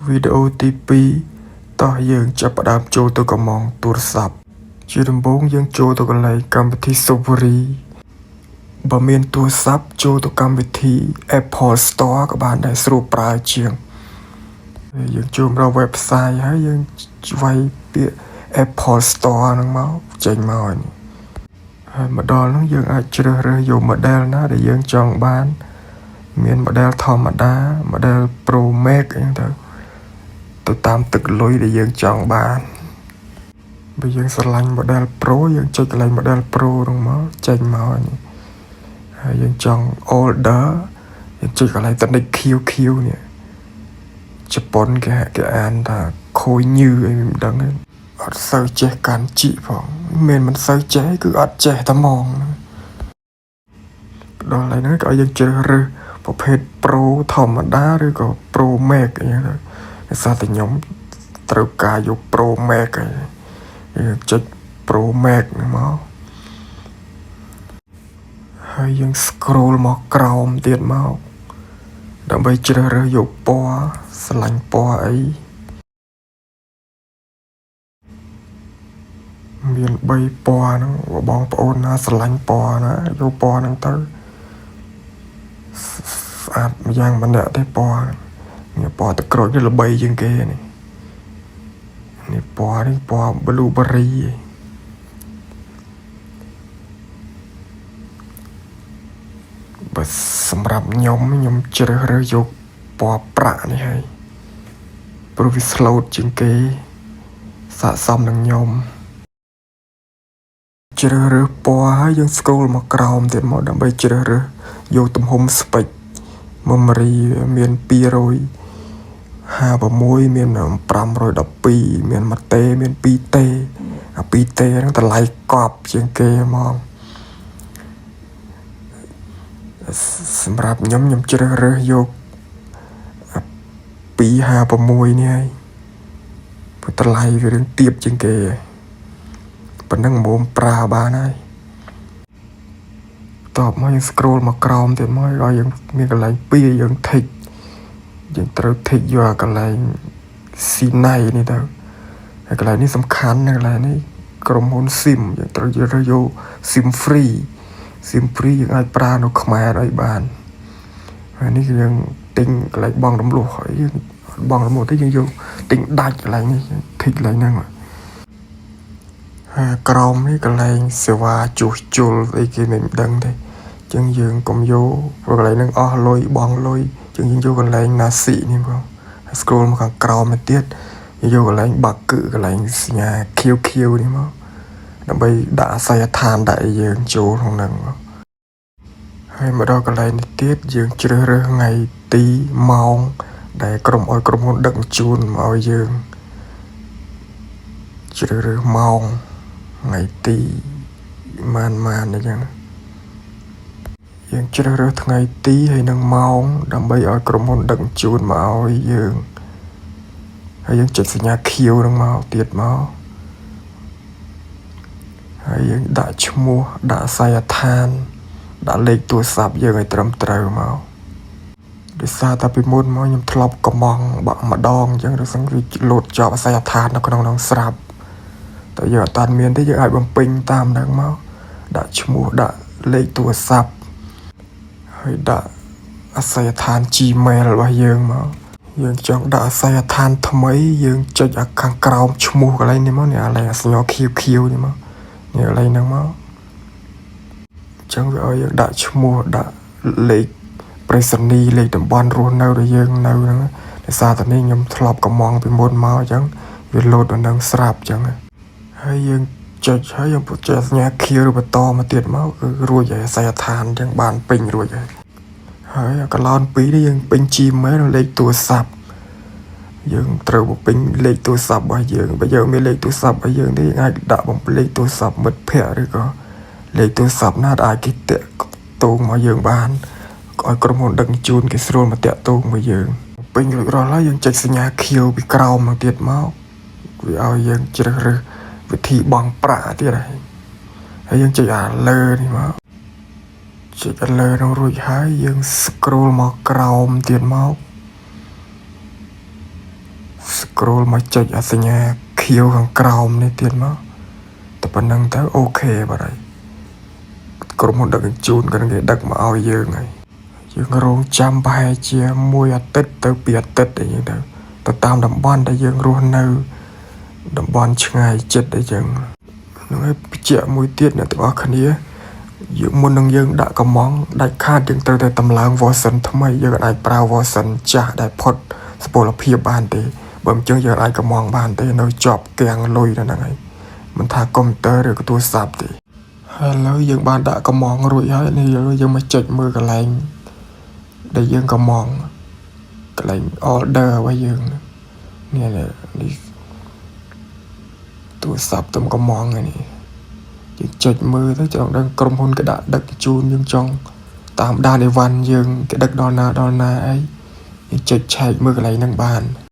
វីដេអូទី2តោះយើងចាប់ផ្ដើមចូលទៅកំងទូរស័ព្ទជាដំបូងយើងចូលទៅកន្លែងកម្មវិធី Safari បើមានទូរស័ព្ទចូលទៅកម្មវិធី Apple Store ក៏បានដែរស្រួលប្រើជាងយើងចូលមក website ហើយយើងវាយពាក្យ Apple Store ហ្នឹងមកចេញមកនេះហើយមកដល់ហ្នឹងយើងអាចជ្រើសរើសយក model ណាដែលយើងចង់បានមាន model ធម្មតា model Pro Max អីហ្នឹងទៅតាមទឹកលុយដែលយើងចង់បានបើយើងស្រឡាញ់ model Pro យើងចុចកន្លែង model Pro ហ្នឹងមកចេញមកនេះហើយយើងចង់ order យើងចុចកន្លែងតនិច QQ នេះជប៉ុនគេអានថាខូចញឺអីមិនដឹងទេអត់សូវចេះកាន់ជីផងមិនសូវចេះគឺអត់ចេះតែហ្មងដល់ហើយហ្នឹងក៏យើងជ្រើសរើសប្រភេទ Pro ធម្មតាឬក៏ Pro Max អីហ្នឹងដោយសារតែខ្ញុំត្រូវការយក Pro Max ហើយយើងចុច Pro Max ហ្នឹងមកហើយយើង scroll មកក្រោមទៀតមកដើម្បីជ្រើសរើសយកពណ៌ស្រឡាញ់ពណ៌អីមាន3ពណ៌ហ្នឹងបងប្អូនណាស្រឡាញ់ពណ៌ណាយកពណ៌ហ្នឹងទៅស្អាតម្យ៉ាងម្នាក់ទេពណ៌នេះពណ៌ទឹកក្រូចនេះល្បីជាងគេនេះពណ៌នេះពណ៌ blueberry បើសម្រាប់ខ្ញុំជ្រើសរើសយកពណ៌ប្រាក់នេះហើយព្រោះវា slow ជាងគេស័ក្តិសមនឹងខ្ញុំជ្រើសរើសពណ៌ហើយយើង scroll មកក្រោមទៀតមកដើម្បីជ្រើសរើសយកទំហំ spec memory មាន256មាន512មាន1តេមាន2តេអា2តេហ្នឹងតម្លៃកប់ជាងគេហ្មងសម្រាប់ខ្ញុំជ្រើសរើសយក256នេះហើយព្រោះតម្លៃវារឿងទាបជាងគេប៉ុណ្ណឹងមុំប្រើបានហើយតបមកយើង scroll មកក្រោមទៀតមកឲ្យយើងមានកន្លែង2យើង tick យើងត្រូវ tick យកកន្លែង C9 នេះទៅហើយកន្លែងនេះសំខាន់ណាស់កន្លែងនេះក្រុមហ៊ុន SIM យើងត្រូវយក SIM free យើងអាចប្រើនៅខ្មែរអីបានហើយនេះយើងទិញកន្លែងបងរំលោះហើយយើងបងរំលោះទៅយើងយកទិញដាច់កន្លែងនេះ tick កន្លែងហ្នឹងហើយក្រោមនេះកន្លែងសេវាជួសជុលអីគេមិនដឹងទេចឹងយើងកុំយកព្រោះកន្លែងហ្នឹងអស់លុយបងលុយចឹងយើងយកកន្លែង Nasi នេះបងហើយ scroll មកខាងក្រោមទៅទៀតយកកន្លែងបាក់គឺកន្លែងសញ្ញា QQ នេះមកដើម្បីដាក់អាសយដ្ឋានដាក់ឲ្យយើងចូលក្នុងហ្នឹងហើយមកដល់កន្លែងនេះទៀតយើងជ្រើសរើសថ្ងៃទីម៉ោងដែលក្រុមហ៊ុនដឹកជញ្ជូនមកឲ្យយើងជ្រើសរើសម៉ោងថ្ងៃទីម៉ានអញ្ចឹងយើងជ្រើសរើសថ្ងៃទីហើយនិងម៉ោងដើម្បីឲ្យក្រុមហ៊ុនដឹកជញ្ជូនមកឲ្យយើងហើយយើងចុចសញ្ញា Q ហ្នឹងមកទៀតមកហើយយើងដាក់ឈ្មោះដាក់អាសយដ្ឋានដាក់លេខទូរស័ព្ទយើងឲ្យត្រឹមត្រូវមកដោយសារតែពីមុនមកខ្ញុំធ្លាប់កំងបាក់ម្ដងអញ្ចឹងដូចសឹងវាលោតជាប់អាសយដ្ឋាននៅក្នុងនោះស្រាប់តែយើងអត់តាន់មានទេយើងអាចបំពេញតាមហ្នឹងមកដាក់ឈ្មោះដាក់លេខទូរស័ព្ទហើយដាក់អាសយដ្ឋាន Gmail របស់យើងមកយើងចង់ដាក់អាសយដ្ឋានថ្មីយើងចុចអាខាងក្រោមឈ្មោះកន្លែងនេះមកនេះអាឡែសញ្ញា QQ នេះមកនេះកន្លែងហ្នឹងមកអញ្ចឹងវាឲ្យយើងដាក់ឈ្មោះដាក់លេខប្រេសនីលេខតំបន់រស់នៅដែលយើងនៅហ្នឹងដោយសារតែនេះខ្ញុំធ្លាប់កំងពីមុនមកអញ្ចឹងវាលោតដល់នឹងស្រាប់អញ្ចឹងហើយយើងចុចហើយយើងចុចសញ្ញា Q ឬបន្តមកទៀតមកគឺរួចហើយអាសយដ្ឋានអញ្ចឹងបានពេញរួចហើយកន្លង2នេះយើងពេញ Gmail លេខទូរស័ព្ទយើងត្រូវពេញលេខទូរស័ព្ទរបស់យើងបើយើងមានលេខទូរស័ព្ទរបស់យើងនេះអាចដាក់បំពេញលេខទូរស័ព្ទមិត្តភ័ក្តិឬក៏លេខទូរស័ព្ទណាដែលអាចគេតាក់ទងមកយើងបានឲ្យក្រុមហ៊ុនដឹកជញ្ជូនគេស្រួលមកតាក់ទងមកយើងពេញរួចរាល់ហើយយើងចុចសញ្ញា Q ពីក្រោមមកទៀតមកវាឲ្យយើងជ្រើសរើសវិធីបង់ប្រាក់ទៀតហើយយើងចុចអាលើនេះមកចុចអាលើនោះរួចហើយយើង scroll មកក្រោមទៀតមក scroll មកចុចអសញ្ញាខៀវខាងក្រោមនេះទៀតមកតែប៉ុណ្្នឹងទៅអូខេបាទហើយក្រុមហ៊ុនដឹកជញ្ជូនក៏នឹងគេដឹកមកឲ្យយើងហើយយើងរងចាំប្រហែលជាមួយអាទិត្យទៅពីរអាទិត្យអីចឹងទៅតាមតំបន់ដែលយើងរស់នៅតំបន់ឆ្ងាយចិត្តអីចឹងនឹងឲ្យបញ្ជាក់មួយទៀតអ្នកទាំងអស់គ្នាយើងមុននឹងយើងដាក់កំងដាច់ខាតយើងត្រូវតែតម្លើង version ថ្មីយើងអាចប្រើ version ចាស់ដែលផុតសុពលភាពបានទេបើមិនចឹងយើងអាចកំងបានទេនៅជាប់គាំងលុយនៅហ្នឹងហើយមិនថាកុំព្យូទ័រឬក៏ទូរស័ព្ទទេហើយឥឡូវយើងបានដាក់កំងរួចហើយនេះយើងមកចុចមើលកន្លែងដែលយើងកំងកន្លែង order របស់យើងនេះទូរស័ព្ទទំកំងនេះយើងចុចមើលទៅចង់ដឹងក្រុមហ៊ុនគេដាក់ដឹកជញ្ជូនយើងចង់តាមដានអីវ៉ាន់យើងគេដឹកដល់ណាអីយើងចុចឆែកមើលកន្លែងហ្នឹងបាន